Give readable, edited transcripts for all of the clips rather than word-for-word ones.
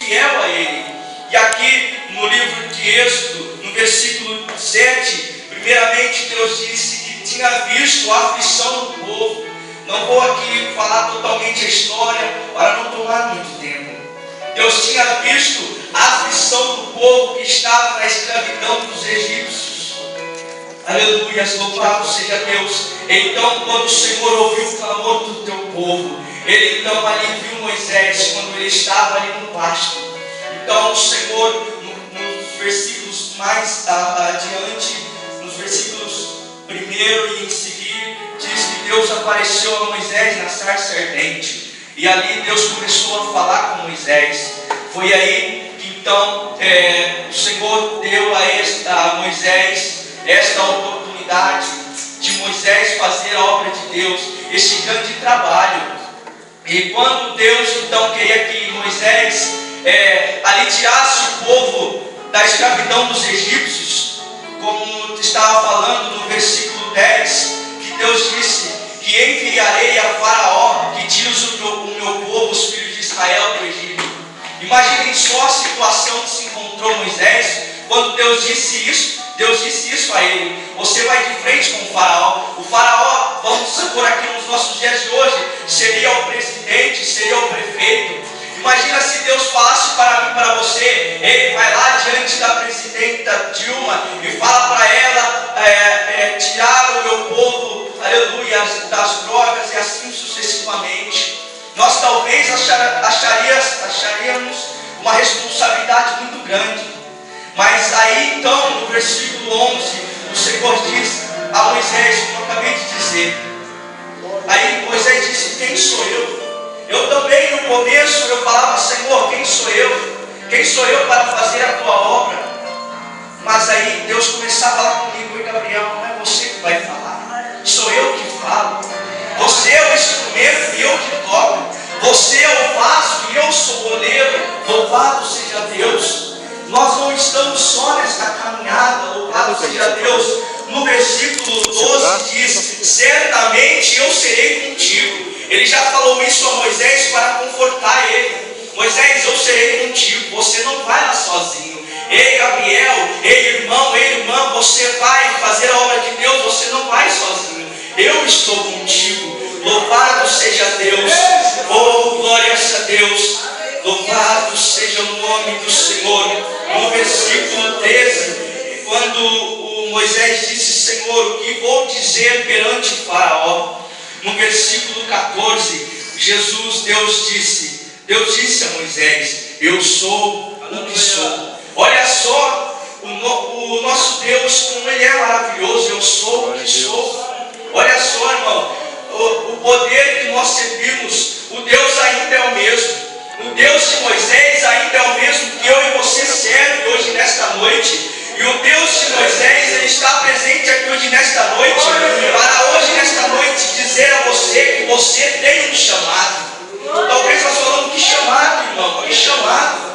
fiel a Ele. E aqui no livro de Êxodo, no versículo 7, primeiramente Deus disse que tinha visto a aflição do povo. Não vou aqui falar totalmente a história para não tomar muito tempo. Deus tinha visto a aflição do povo que estava na escravidão dos egípcios. Aleluia, louvado seja Deus. Então, quando o Senhor ouviu o clamor do teu povo, Ele então ali viu Moisés quando ele estava ali no pasto. Então o Senhor, nos versículos mais adiante, nos versículos 1 e em seguida, diz que Deus apareceu a Moisés na sarça ardente. E ali Deus começou a falar com Moisés. Foi aí que então o Senhor deu a Moisés esta oportunidade de Moisés fazer a obra de Deus, este grande trabalho. E quando Deus então queria que Moisés ali tirasse o povo da escravidão dos egípcios, como estava falando no versículo 10, que Deus disse que enviarei a Faraó que tire o meu povo, os filhos de Israel, do Egito. Imaginem só a situação que se encontrou Moisés quando Deus disse isso. Deus disse isso a ele: você vai de frente com o Faraó. O Faraó, vamos supor aqui nos nossos dias de hoje, seria o presidente, seria o prefeito. Imagina se Deus falasse para mim, para você: ele vai lá diante da presidenta Dilma e fala para ela tirar o meu povo, aleluia, das drogas, e assim sucessivamente. Nós talvez acharíamos uma responsabilidade muito grande. Mas aí então, no versículo 11, o Senhor diz a Moisés, como eu acabei de dizer. Aí Moisés disse: quem sou eu? Eu também no começo eu falava: Senhor, quem sou eu? Quem sou eu para fazer a tua obra? Mas aí Deus começava a falar comigo: oi Gabriel, não é você que vai falar, sou eu que falo. Você é o instrumento e eu que toco. Você é o vaso e eu sou o oleiro. Louvado seja Deus. Nós não estamos só nesta caminhada, louvado seja Deus. No versículo 12 diz: certamente eu serei contigo. Ele já falou isso a Moisés para confortar ele. Moisés, eu serei contigo, você não vai lá sozinho. Ei Gabriel, ei irmão, ei irmã, você vai fazer a obra de Deus, você não vai sozinho. Eu estou contigo. Louvado seja Deus. Oh, glórias a Deus. Louvado seja o nome do Senhor. No versículo 13, quando o Moisés disse: Senhor, o que vou dizer perante o Faraó? No versículo 14, Deus disse a Moisés: eu sou o que sou. Olha só o nosso Deus, como Ele é maravilhoso. Eu sou o que sou. Olha só, irmão, o poder que nós servimos, o Deus ainda é o mesmo. O Deus de Moisés ainda é o mesmo que eu e você serve hoje nesta noite. E o Deus de Moisés, Ele está presente aqui hoje nesta noite, para hoje nesta noite dizer a você que você tem um chamado. Talvez nós falamos: que chamado, irmão, que chamado.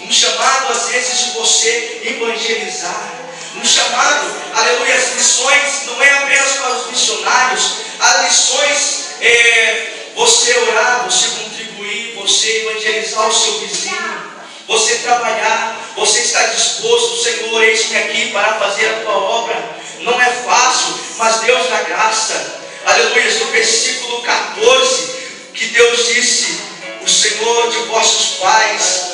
Um chamado às vezes de você evangelizar. Um chamado, aleluia, as missões não é apenas para os missionários. As missões você orar, você contribuir, você evangelizar o seu vizinho, você trabalhar, você está disposto: Senhor, eis-me aqui para fazer a tua obra. Não é fácil, mas Deus dá graça. Aleluia. No versículo 14, que Deus disse: o Senhor de vossos pais,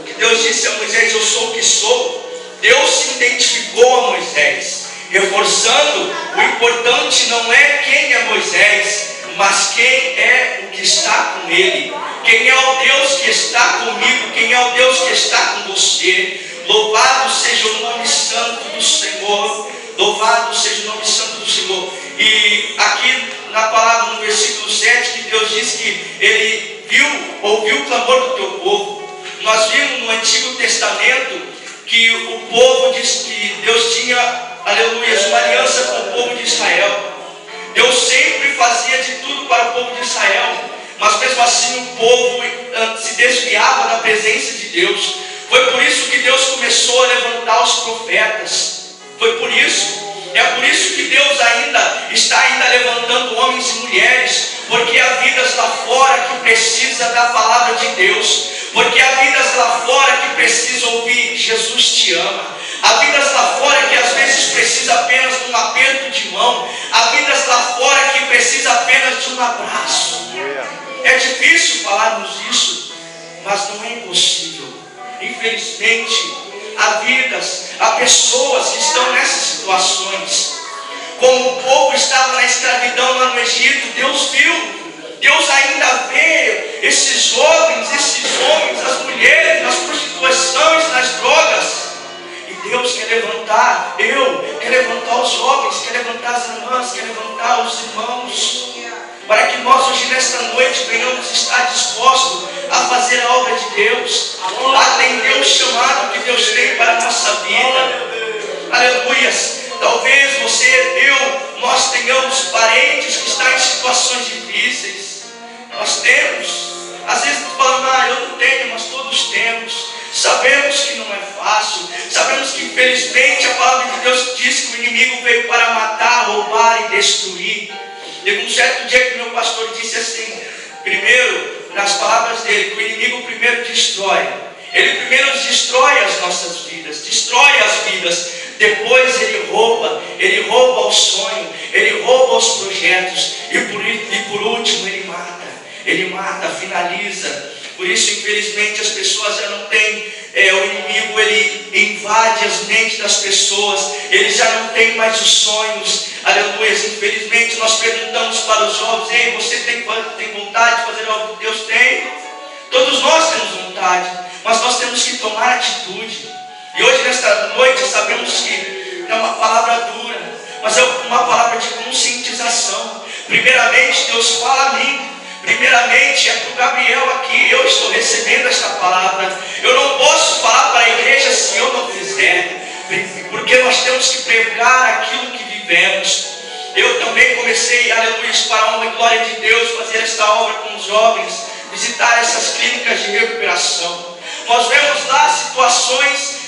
que Deus disse a Moisés: eu sou o que sou. Deus se identificou a Moisés, reforçando: o importante não é quem é Moisés, mas quem é o que está com ele. Quem é o Deus que está comigo? Quem é o Deus que está com você? Louvado seja o nome santo do Senhor. Louvado seja o nome santo do Senhor. E aqui na palavra, no versículo 7, que Deus diz que Ele ouviu o clamor do teu povo. Nós vimos no Antigo Testamento que o povo diz que Deus tinha, aleluia, uma aliança com o povo de Israel. Deus sempre fazia de tudo para o povo de Israel, mas mesmo assim o povo se desviava da presença de Deus. Foi por isso que Deus começou a levantar os profetas. Foi por isso. É por isso que Deus está levantando homens e mulheres, porque há vidas lá fora que precisam da palavra de Deus, porque há vidas lá fora aperto de mão. Há vidas lá fora que precisam apenas de um abraço. É difícil falarmos isso, mas não é impossível. Infelizmente, há pessoas que estão nessas situações. Como o povo estava na escravidão lá no Egito, Deus viu. Deus ainda vê esses jovens, esses homens, as mulheres, nas prostituições, nas drogas. E Deus quer levantar, quer levantar os jovens, quer levantar as irmãs, quer levantar os irmãos. Para que nós hoje nesta noite venhamos estar dispostos a fazer a obra de Deus, a atender o chamado que Deus tem para a nossa vida. Aleluias. Talvez você, nós tenhamos parentes que estão em situações difíceis. Nós temos. Às vezes falamos, eu não tenho, mas todos temos. Sabemos que não é fácil. Sabemos que infelizmente a palavra de Deus diz que o inimigo veio para matar, roubar e destruir. Teve um certo dia que meu pastor disse assim, primeiro, nas palavras dele, que o inimigo primeiro destrói. Ele primeiro destrói as nossas vidas, destrói as vidas. Depois ele rouba o sonho, ele rouba os projetos. E por último ele mata, finaliza. Por isso, infelizmente, as pessoas já não têm, o inimigo ele invade as mentes das pessoas, eles já não têm mais os sonhos. Aleluia. Infelizmente, nós perguntamos para os jovens, ei, você tem vontade de fazer algo que Deus tem? Todos nós temos vontade, mas nós temos que tomar atitude. E hoje, nesta noite, sabemos que é uma palavra dura, mas é uma palavra de conscientização. Primeiramente, Deus fala a mim. Primeiramente, é para o Gabriel aqui. Eu estou recebendo esta palavra. Eu não posso falar para a igreja se eu não fizer, porque nós temos que pregar aquilo que vivemos. Eu também comecei, aleluia, para a honra e glória de Deus, fazer esta obra com os jovens, visitar essas clínicas de recuperação. Nós vemos lá situações,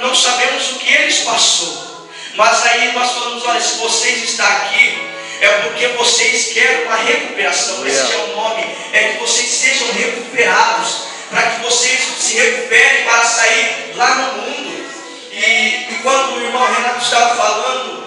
não sabemos o que eles passou, mas aí nós falamos, olha, se vocês estão aqui, é porque vocês querem uma recuperação. Esse é o nome, é que vocês sejam recuperados, para que vocês se recuperem para sair lá no mundo. E quando o irmão Renato estava falando,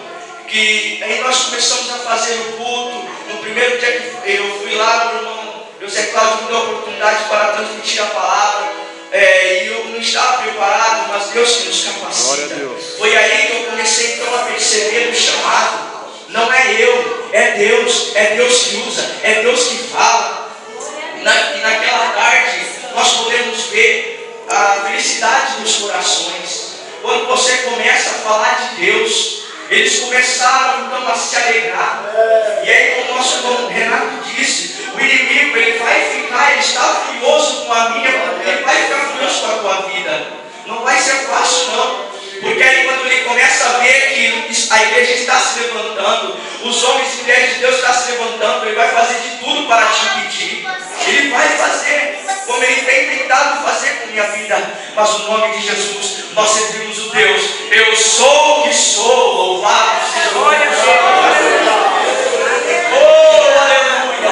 que aí nós começamos a fazer o culto, no primeiro dia que eu fui lá, o irmão José Cláudio me deu a oportunidade para transmitir a palavra, e eu não estava preparado, mas Deus que nos capacita. Foi aí que eu comecei então a perceber o chamado. Não é eu, é Deus que usa, é Deus que fala. E naquela tarde nós podemos ver a felicidade dos corações. Quando você começa a falar de Deus, eles começaram então a se alegrar. E aí, como o nosso irmão Renato disse, o inimigo ele está furioso com a minha, ele vai ficar furioso com a tua vida. Não vai ser fácil não. Porque aí quando ele começa a ver que a igreja está se levantando, os homens e mulheres de Deus estão se levantando, ele vai fazer de tudo para te impedir. Ele vai fazer, como ele tem tentado fazer com minha vida. Mas no nome de Jesus, nós servimos o Deus. Eu sou o que sou, louvado seja o Deus. Oh, aleluia,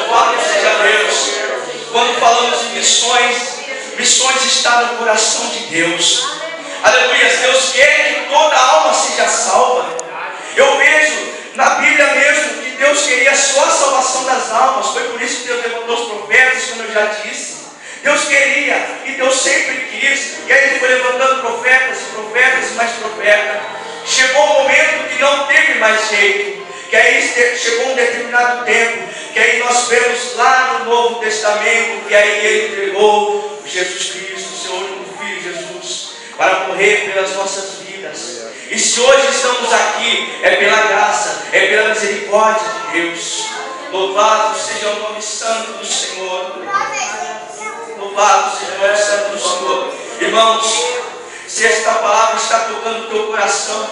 louvado seja Deus. Quando falamos de missões está no coração de Deus. Aleluia, Deus quer que toda alma seja salva. Eu vejo na Bíblia mesmo que Deus queria só a salvação das almas. Foi por isso que Deus levantou os profetas, como eu já disse. Deus queria e Deus sempre quis. E aí Ele foi levantando profetas e mais profetas. Chegou um momento que não teve mais jeito. Que aí chegou um determinado tempo. Que aí nós vemos lá no Novo Testamento. Que aí Ele entregou Jesus Cristo, o seu único Filho, Jesus, para morrer pelas nossas vidas. E se hoje estamos aqui, é pela graça, é pela misericórdia de Deus. Louvado seja o nome santo do Senhor. Louvado seja o nome santo do Senhor. Irmãos, se esta palavra está tocando o teu coração,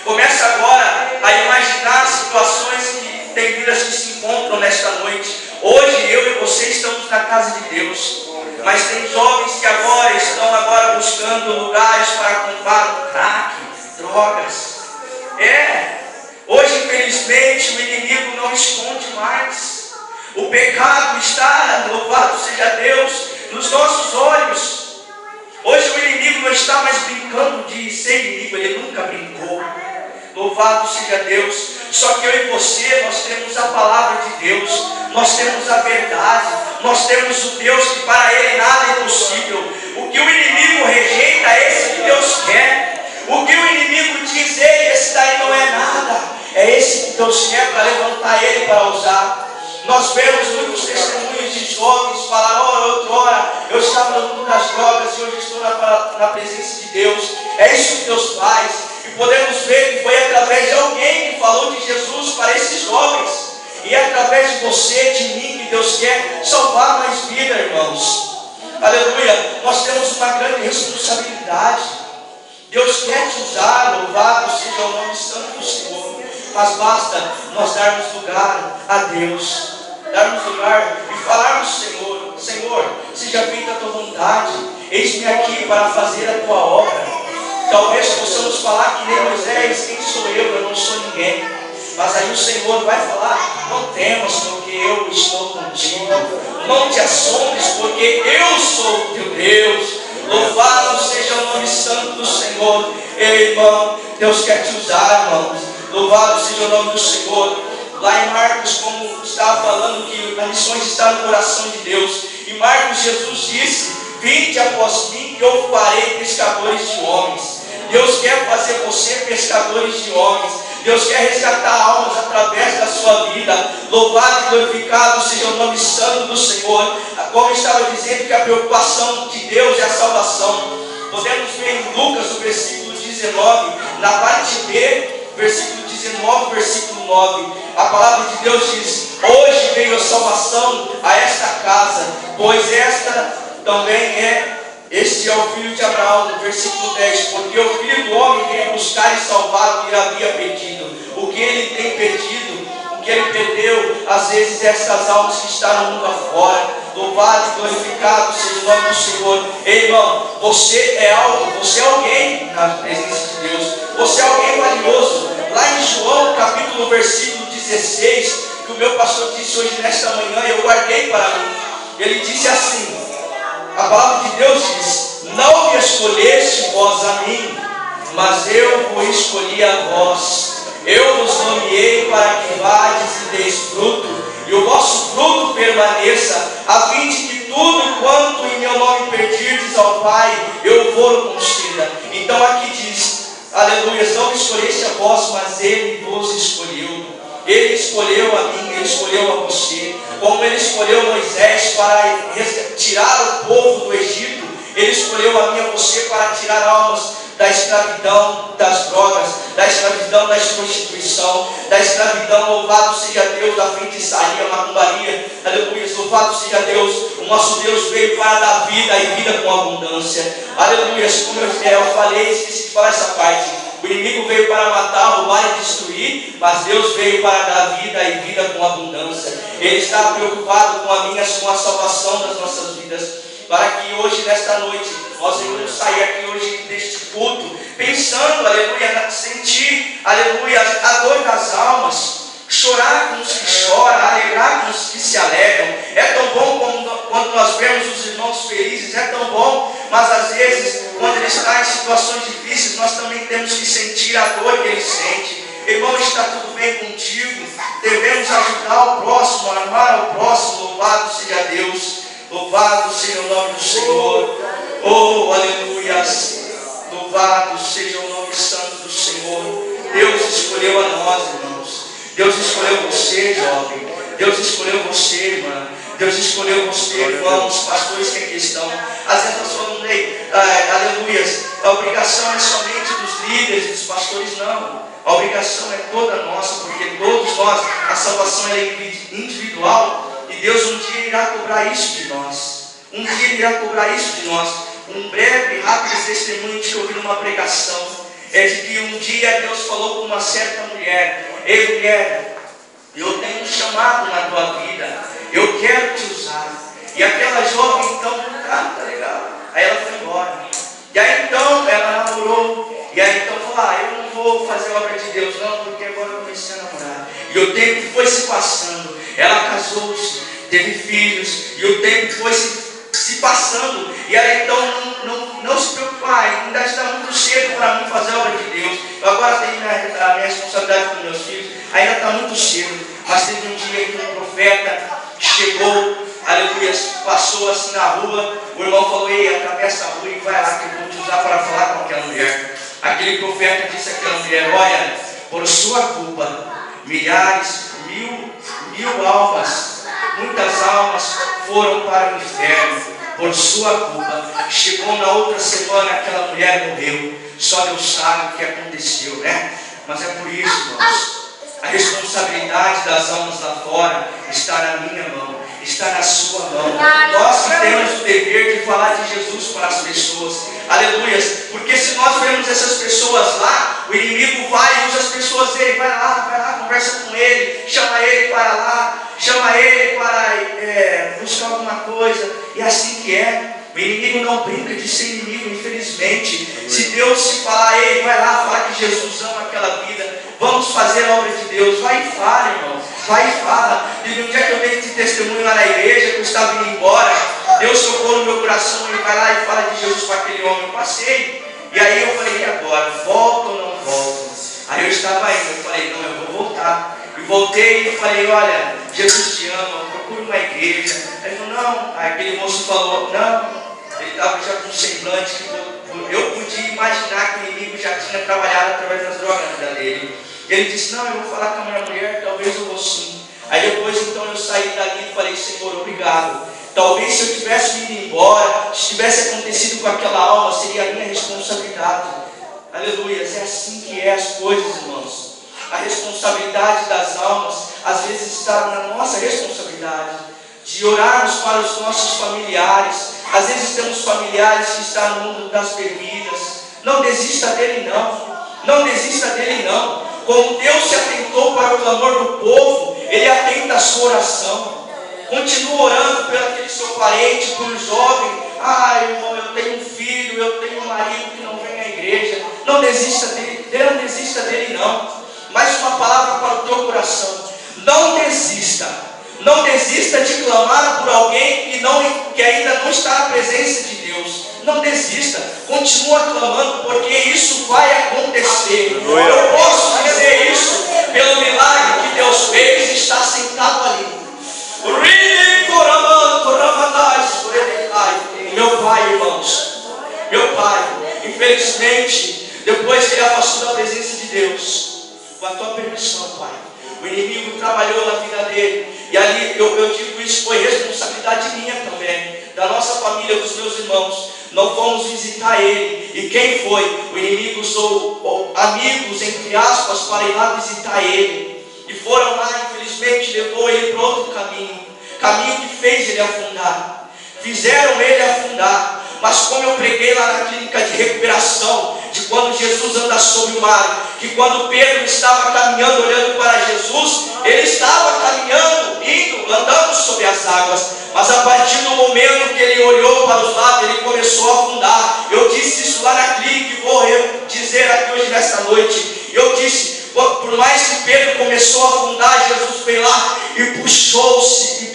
começa agora a imaginar situações que tem vidas que se encontram nesta noite. Hoje eu e você estamos na casa de Deus. Mas tem jovens que agora estão buscando lugares para comprar crack, drogas. Hoje infelizmente o inimigo não esconde mais. O pecado está, louvado seja Deus, nos nossos olhos. Hoje o inimigo não está mais brincando de ser inimigo, ele nunca brincou. Louvado seja Deus. Só que eu e você, nós temos a palavra de Deus, nós temos a verdade, nós temos o Deus que para Ele nada é impossível. O que o inimigo rejeita, é esse que Deus quer. O que o inimigo diz, esse daí não é nada, é esse que Deus quer para levantar ele para usar. Nós vemos muitos testemunhos de jovens falar: outrora eu estava no mundo das drogas e hoje estou na presença de Deus. É isso que Deus faz. E podemos ver que foi através de alguém que falou de Jesus para esses jovens. E é através de você, de mim, que Deus quer salvar mais vida, irmãos. Aleluia. Nós temos uma grande responsabilidade. Deus quer te usar, louvado seja o nome santo do Senhor. Mas basta nós darmos lugar a Deus. Darmos lugar e falarmos: Senhor, Senhor, seja feita a tua vontade. Eis-me aqui para fazer a tua obra. Talvez possamos falar que nem Moisés: quem sou eu não sou ninguém. Mas aí o Senhor vai falar: não temas, porque eu estou contigo. Não te assombres, porque eu sou o teu Deus. Louvado seja o nome santo do Senhor. Ei, irmão, Deus quer te usar, irmãos. Louvado seja o nome do Senhor. Lá em Marcos, como estava falando, que as missões estão no coração de Deus. Em Marcos, Jesus disse: vinde após mim que eu farei pescadores de homens. Deus quer fazer você pescadores de homens. Deus quer resgatar almas através da sua vida. Louvado e glorificado seja o nome santo do Senhor. Como eu estava dizendo, que a preocupação de Deus é a salvação. Podemos ver em Lucas, no versículo 19, na parte B, versículo 19, versículo 9. A palavra de Deus diz: hoje veio a salvação a esta casa, pois esta também este é o filho de Abraão. No versículo 10, porque o Filho do Homem veio buscar e salvar o que ele havia perdido. O que ele tem perdido, o que ele perdeu, às vezes essas almas que estão no mundo afora. Louvado e glorificado seja o nome do Senhor. Ei, irmão, você é alguém na presença de Deus. Você é alguém valioso. Lá em João, capítulo, versículo 16, que o meu pastor disse hoje nesta manhã, eu guardei para mim. Ele disse assim: a palavra de Deus diz: não me escolheste vós a mim, mas eu vos escolhi a vós. Eu vos nomeei para que vades e deis fruto, e o vosso fruto permaneça, a fim de que tudo quanto em meu nome pedirdes ao Pai, eu vou conceda. Então aqui diz: aleluia, não me escolheste a vós, mas Ele vos escolheu. Ele escolheu a mim, Ele escolheu a você. Como Ele escolheu Moisés para tirar o povo do Egito, Ele escolheu a mim e a você para tirar almas da escravidão das drogas, da escravidão da prostituição, da escravidão, louvado seja Deus, da feitiçaria, macumbaria. Aleluia, louvado seja Deus. O nosso Deus veio para dar vida e vida com abundância. Aleluia, como eu falei, esqueci de falar essa parte. O inimigo veio para matar, roubar e destruir, mas Deus veio para dar vida e vida com abundância. Ele está preocupado com com a salvação das nossas vidas. Para que hoje, nesta noite, nós vamos sair aqui hoje deste culto, pensando, aleluia, sentir, aleluia, a dor das almas, chorar com os que choram, alegrar com os que se alegram. É tão bom quando nós vemos os irmãos felizes, é tão bom, mas às vezes, quando ele está em situações difíceis, nós também temos que sentir a dor que ele sente. Irmão, está tudo bem contigo? Devemos ajudar o próximo, amar ao próximo. Louvado seja Deus. Louvado seja o nome do Senhor. Oh, aleluia. Louvado seja o nome santo do Senhor. Deus escolheu a nós, irmãos. Deus escolheu você, jovem. Deus escolheu você, irmã. Deus escolheu você, irmãos, pastores que aqui estão. Às vezes nós falamos, aleluia, a obrigação é somente dos líderes, dos pastores, não. A obrigação é toda nossa, porque todos nós, a salvação é individual. E Deus um dia irá cobrar isso de nós. Um dia irá cobrar isso de nós. Um breve e rápido testemunho que eu ouvi numa pregação é de que um dia Deus falou com uma certa mulher: ei, mulher, eu tenho um chamado na tua vida, eu quero te usar. E aquela jovem então, tá legal. Aí ela foi embora. E aí então ela namorou. E aí então falou: eu não vou fazer a obra de Deus não, porque agora eu comecei a namorar. E o tempo foi se passando. Ela casou-se, teve filhos, e o tempo foi se passando. E ela então não se preocupar, ainda está muito cedo para mim fazer a obra de Deus. Eu agora tenho a minha responsabilidade com meus filhos, ainda está muito cedo. Mas teve um dia que um profeta chegou, aleluia, passou assim na rua. O irmão falou: ei, atravessa a rua e vai lá que eu vou te usar para falar com aquela mulher. Aquele profeta disse àquela mulher: olha, por sua culpa, milhares, mil almas, muitas almas foram para o inferno. Por sua culpa. Chegou na outra semana, aquela mulher morreu. Só Deus sabe o que aconteceu, né? Mas é por isso, irmãos, a responsabilidade das almas lá fora está na minha mão, está na sua mão. Nós que temos o dever de falar de Jesus para as pessoas, aleluia, porque se nós vemos essas pessoas lá, o inimigo vai e usa as pessoas dele, vai lá, conversa com ele, chama ele para lá, chama ele para buscar alguma coisa, e assim que é. O inimigo não brinca de ser inimigo, infelizmente. Se Deus se falar: ei, vai lá, fala que Jesus ama aquela vida, vamos fazer a obra de Deus, vai e fala, irmão, vai e fala. E um dia que eu dei esse testemunho lá na igreja, que eu estava indo embora, Deus tocou no meu coração, e vai lá e fala de Jesus para aquele homem. Eu passei, e aí eu falei: e agora, volto ou não volto? Aí eu estava indo, eu falei: não, eu vou voltar. E voltei e falei: olha, Jesus te ama, procure uma igreja. Ele falou: não. Aí aquele moço falou: não. Ele estava já com um semblante que eu podia imaginar que o inimigo já tinha trabalhado através das drogas na vida dele. E ele disse: não, eu vou falar com a minha mulher, talvez eu vou sim. Aí depois então eu saí dali e falei: Senhor, obrigado. Talvez se eu tivesse ido embora, se tivesse acontecido com aquela alma, seria a minha responsabilidade. Aleluia, é assim que é as coisas, irmãos. A responsabilidade das almas, às vezes está na nossa responsabilidade, de orarmos para os nossos familiares. Às vezes temos familiares que estão no mundo das bebidas. Não desista dele não. Não desista dele não. Como Deus se atentou para o clamor do povo, Ele atenta a sua oração. Continua orando por aquele seu parente, por um jovem. Irmão, eu tenho um filho, eu tenho um marido que não vem à igreja. Não desista dele, não desista dele não. Mais uma palavra para o teu coração: não desista. Não desista de clamar por alguém que ainda não está na presença de Deus. Não desista, continua clamando, porque isso vai acontecer. Eu posso dizer isso pelo milagre que Deus fez e está sentado ali. Meu pai, irmãos, meu pai, infelizmente, depois que ele afastou da presença de Deus, com a tua permissão, pai, o inimigo trabalhou na vida dele. E ali eu digo isso, foi responsabilidade minha também, da nossa família, dos meus irmãos. Não fomos visitar ele. E quem foi? O inimigo usou amigos, entre aspas, para ir lá visitar ele. E foram lá, infelizmente, levou ele para outro caminho que fez ele afundar. Fizeram ele afundar. Mas como eu preguei lá na clínica de recuperação, de quando Jesus anda sobre o mar, que quando Pedro estava caminhando, olhando para Jesus, ele estava caminhando, indo, andando sobre as águas. Mas a partir do momento que ele olhou para os lados, ele começou a afundar. Eu disse isso lá na clínica e vou dizer aqui hoje nesta noite. Eu disse: por mais que Pedro começou a afundar, Jesus veio lá e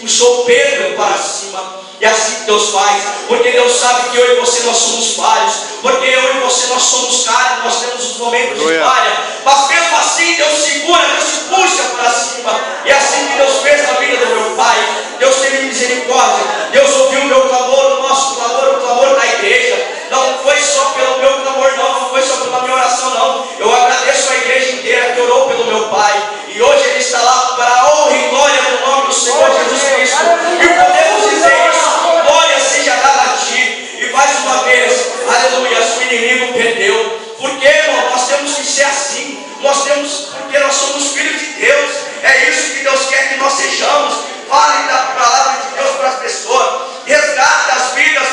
puxou Pedro para cima. E assim que Deus faz, porque Deus sabe que eu e você nós somos falhos, porque eu e você nós somos carne, nós temos os momentos de falha, mas mesmo assim Deus segura, Deus te puxa para cima. E assim que Deus fez na vida do meu pai, Deus teve misericórdia, Deus ouviu o meu clamor, o nosso clamor, o clamor da igreja. Não foi só pelo meu clamor não foi só pela minha oração não. Eu agradeço a igreja inteira que orou pelo meu pai, e hoje ele está lá para a honra e glória do nome do Senhor Jesus Cristo. E podemos dizer isso: glória seja dada a ti. E mais uma vez, aleluia, o inimigo perdeu. Porque, irmão, nós temos que ser assim. Porque nós somos filhos de Deus. É isso que Deus quer que nós sejamos. Falem da palavra de Deus para as pessoas. Resgate as vidas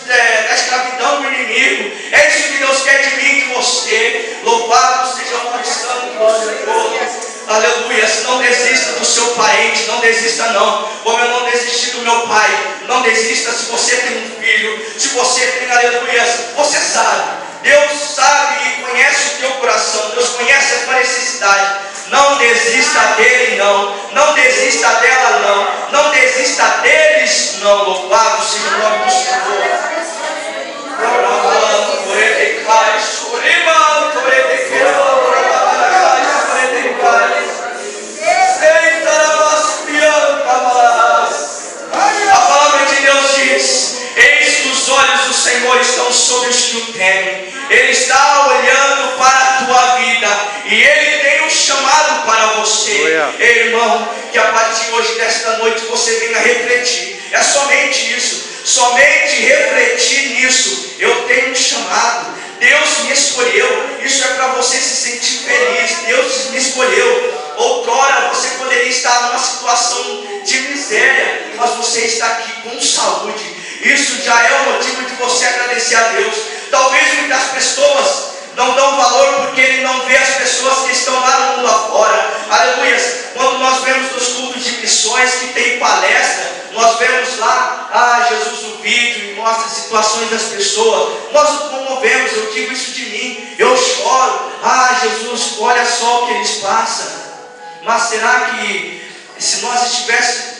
da escravidão do inimigo. É isso que Deus quer de mim e de você. Louvado seja o nome santo do Senhor. Aleluia. Não desista do seu parente, não desista não. Como eu não desisti do meu pai, não desista. Se você tem um filho, se você tem, aleluia, você sabe, Deus sabe e conhece o teu coração, Deus conhece a tua necessidade. Não desista dele não, não desista dela não desista deles não. Louvado seja o nome do Senhor. Senhor estão sobre os que o temem. Ele está olhando para a tua vida e Ele tem um chamado para você. Irmão, que a partir de hoje, desta noite, você venha refletir. É somente isso, somente refletir nisso. Eu tenho um chamado, Deus me escolheu. Isso é para você se sentir feliz. Deus me escolheu. Outrora você poderia estar numa situação de miséria, mas você está aqui com saúde. Isso já é o motivo de você agradecer a Deus. Talvez muitas pessoas não dão valor porque Ele não vê as pessoas que estão lá no mundo afora. Aleluia. Quando nós vemos nos cultos de missões que tem palestra, nós vemos lá, Jesus no vídeo e mostra situações das pessoas. Nós nos comovemos, eu digo isso de mim, eu choro. Jesus, olha só o que eles passam. Mas será que se nós estivéssemos,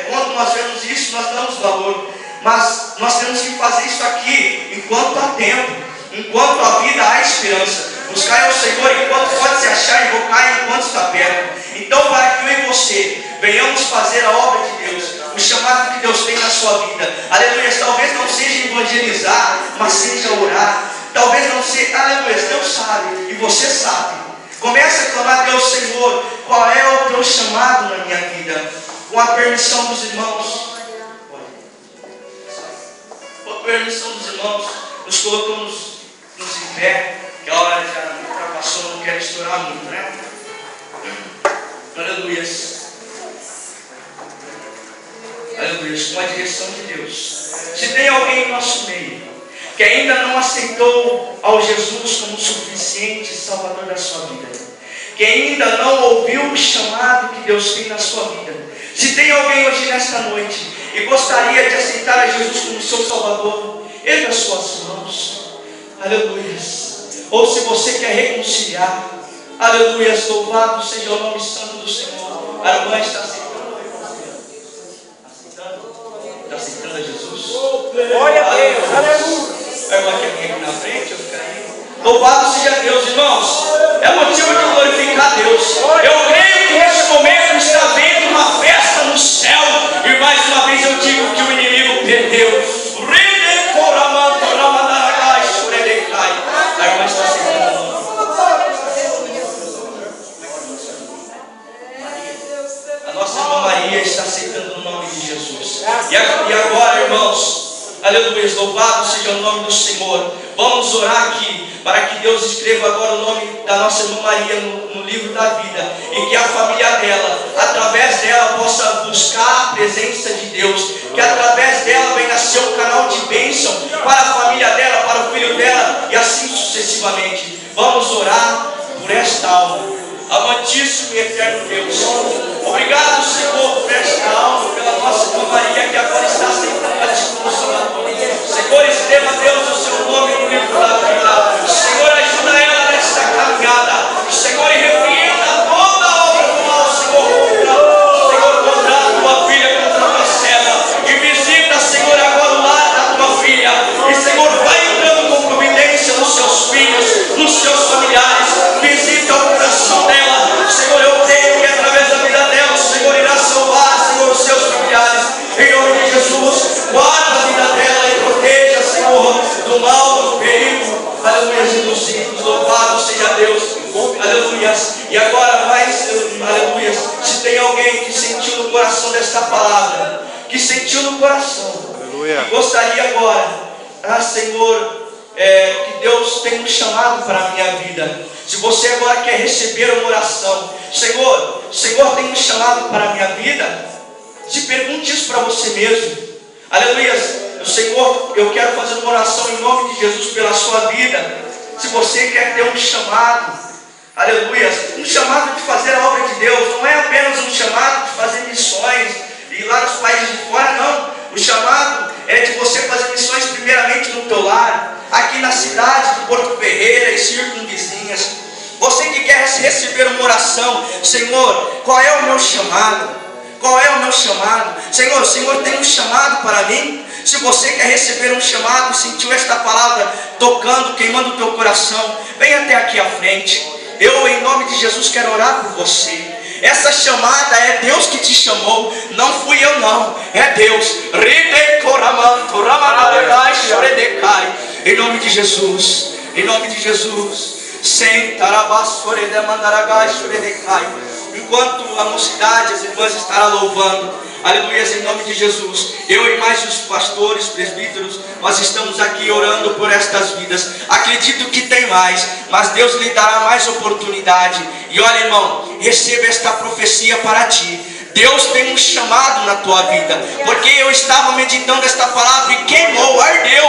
quando nós vemos isso, nós damos valor? Mas nós temos que fazer isso aqui enquanto há tempo, enquanto há vida, há esperança. Buscar o Senhor enquanto pode se achar, invocar enquanto está perto. Então, para que eu e você venhamos fazer a obra de Deus, o chamado que Deus tem na sua vida, aleluia. Talvez não seja evangelizar, mas seja orar. Talvez não seja, aleluia, Deus sabe e você sabe. Comece a clamar a Deus: Senhor, qual é o teu chamado na minha vida? Com a permissão dos irmãos, com a permissão dos irmãos, nos colocamos em pé, que a hora já ultrapassou, não quero estourar muito, né? Aleluia. Aleluia, com a direção de Deus. Se tem alguém em nosso meio que ainda não aceitou ao Jesus como suficiente Salvador da sua vida, que ainda não ouviu o chamado que Deus tem na sua vida, se tem alguém hoje nesta noite e gostaria de aceitar a Jesus como seu Salvador, erga as suas mãos, aleluia. Ou se você quer reconciliar, aleluia, louvado seja o nome santo do Senhor. A irmã está aceitando? Está aceitando a Jesus? Glória a Deus, aleluia. A irmã que vem aqui na frente, eu fico aí. Louvado seja Deus, irmãos. É motivo de glorificar a Deus. Eu creio que neste momento está havendo uma festa no céu. E mais uma vez eu digo que o inimigo perdeu. A irmã está aceitando. A nossa irmã Maria está aceitando o nome de Jesus. E agora, irmãos, aleluia, louvado seja o nome do Senhor. Vamos orar aqui para que Deus escreva agora o nome da nossa irmã Maria no livro da vida, e que a família dela, através dela, possa buscar a presença de Deus, que através dela venha ser um canal de bênção para a família dela, para o filho dela, e assim sucessivamente. Vamos orar por esta alma. Amantíssimo e eterno Deus, obrigado, Senhor, por esta alma, pela nossa irmã Maria, que agora está aceitando a Ti como Salvador. Senhor, escreva, Deus, o seu nome no livro da vida. Senhor, ajuda ela nesta caminhada. Senhor, e repreenda toda a obra do mal, Senhor, contra a tua filha, contra a tua serva. E visita, Senhor, agora o lar da tua filha. E, Senhor, vai entrando com providência nos seus filhos, nos seus familiares. Visita o coração dela. Senhor, eu creio que através da vida dela, o Senhor irá salvar, Senhor, os seus familiares. Em nome de Jesus, guarda a vida dela e proteja, Senhor, do mal, do perigo. Aleluia, Jesus, louvado seja Deus. Aleluia. E agora vai, aleluia. Se tem alguém que sentiu no coração desta palavra, que sentiu no coração, aleluia, que gostaria agora, Senhor, que Deus tem um chamado para a minha vida. Se você agora quer receber uma oração, Senhor, tem um chamado para a minha vida, se pergunte isso para você mesmo. Aleluia. Senhor, eu quero fazer uma oração em nome de Jesus pela sua vida. Se você quer ter um chamado, aleluia, um chamado de fazer a obra de Deus, não é apenas um chamado de fazer missões e ir lá nos países de fora, não. O chamado é de você fazer missões primeiramente no teu lar, aqui na cidade de Porto Ferreira e circunvizinhas. Você que quer receber uma oração, Senhor, qual é o meu chamado? Qual é o meu chamado? Senhor, o Senhor tem um chamado para mim? Se você quer receber um chamado, sentiu esta palavra tocando, queimando o teu coração, vem até aqui à frente. Eu, em nome de Jesus, quero orar por você. Essa chamada é Deus que te chamou, não fui eu não, é Deus. Em nome de Jesus. Em nome de Jesus. Enquanto a mocidade, as irmãs estarão louvando, aleluia, em nome de Jesus, eu e mais os pastores, presbíteros, nós estamos aqui orando por estas vidas. Acredito que tem mais, mas Deus lhe dará mais oportunidade. E olha, irmão, receba esta profecia para ti. Deus tem um chamado na tua vida, porque eu estava meditando esta palavra e queimou, ardeu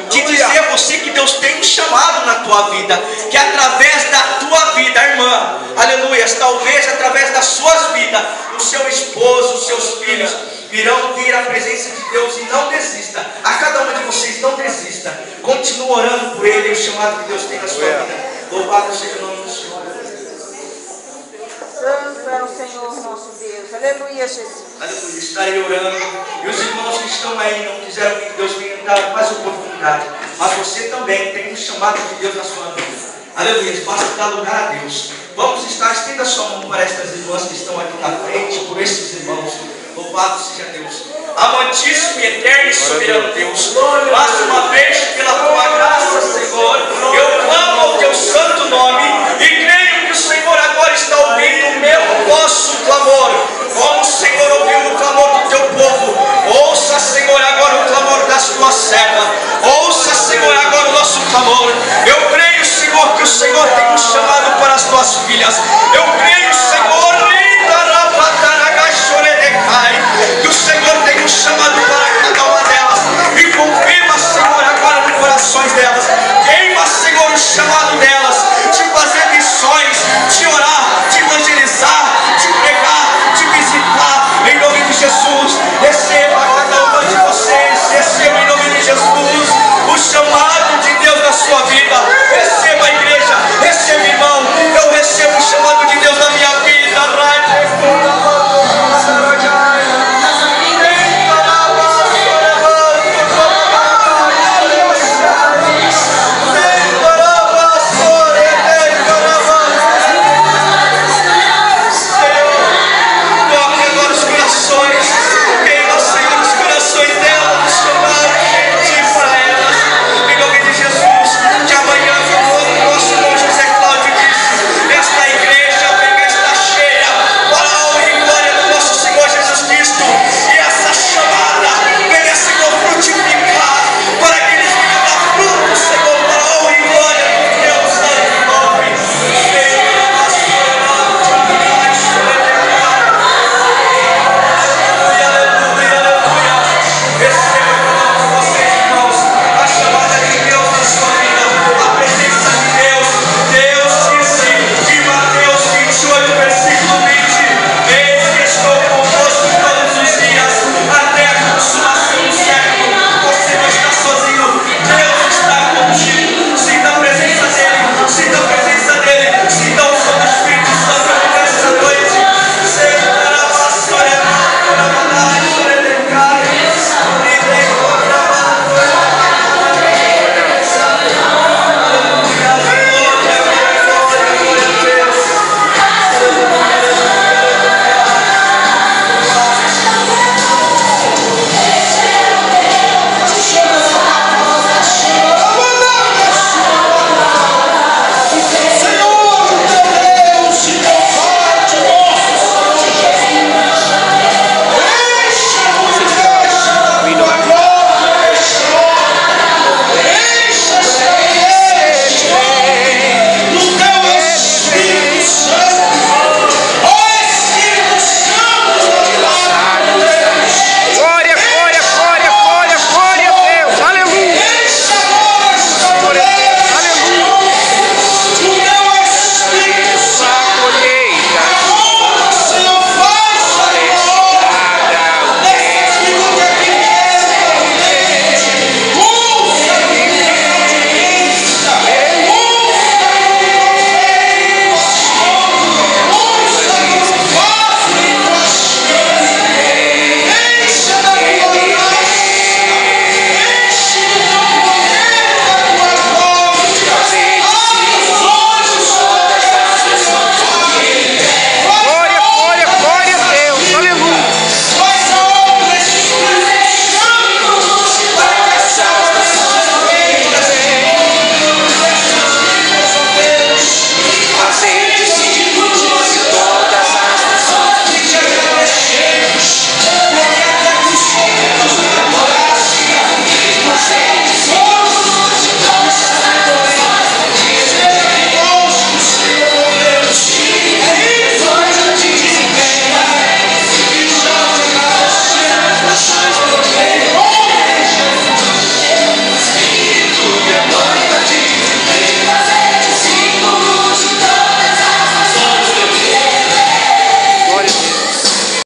de dizer a você que Deus tem um chamado na tua vida, que através da tua vida, irmã, aleluia, talvez através das suas vidas, o seu esposo, os seus filhos irão vir à presença de Deus. E não desista, a cada uma de vocês, não desista, continue orando por ele, o chamado que Deus tem na sua vida. Louvado seja o nome do Senhor. Santo é o Senhor nosso Deus. Aleluia, Jesus. Aleluia. Estarei orando. E os irmãos que estão aí não quiseram que Deus venha dar mais oportunidade. Mas você também tem um chamado de Deus na sua vida. Aleluia. Basta dar lugar a Deus. Vamos estar, estenda sua mão para estas irmãs que estão aqui na frente, por estes irmãos. Louvado seja Deus. Amantíssimo, eterno e soberano Deus. Mais uma vez, pela